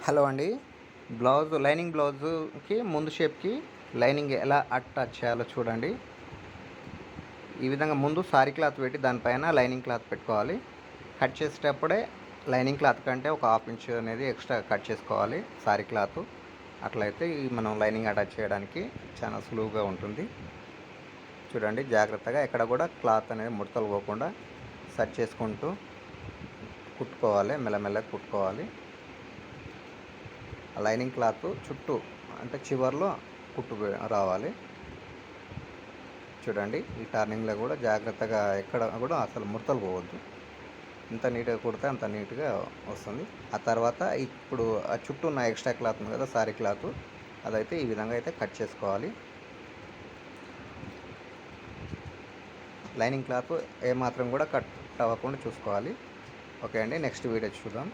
Hello అండి. Lining బ్లౌజుకి ముందు షేప్‌కి lining ఎలా అటాచ్ చేయాలో చూడండి. ఈ విధంగా ముందు సారీ క్లాత్ పెట్టి దానిపైన లైనింగ్ క్లాత్ పెట్టుకోవాలి. కట్ చేసేటప్పుడే లైనింగ్ క్లాత్ కంటే ఒక హాఫ్ ఇంచ్ అనేది ఎక్స్ట్రా కట్ చేసుకోవాలి సారీ క్లాత్. అట్లయితే మనం లైనింగ్ అటాచ్ చేయడానికి చాలా సులువుగా ఉంటుంది. చూడండి, జాగ్రత్తగా ఎక్కడ కూడా క్లాత్ అనేది ముడతలు పోకుండా సెట్ చేసుకుంటూ కుట్టుకోవాలి. మెల్లమెల్లగా కుట్టుకోవాలి. లైనింగ్ క్లాత్ చుట్టూ అంటే చివర్లో రావాలి. చూడండి, ఈ టర్నింగ్లో కూడా జాగ్రత్తగా ఎక్కడ కూడా అసలు ముడతలు పోవద్దు. ఎంత నీట్గా కుడితే అంత నీట్గా వస్తుంది. ఆ తర్వాత ఇప్పుడు ఆ చుట్టూ ఉన్న ఎక్స్ట్రా క్లాత్ ఉంది కదా, సారీ క్లాత్, అదైతే ఈ విధంగా అయితే కట్ చేసుకోవాలి. లైనింగ్ క్లాత్ ఏమాత్రం కూడా కట్ అవ్వకుండా చూసుకోవాలి. ఓకే అండి, నెక్స్ట్ వీడియో చూద్దాం.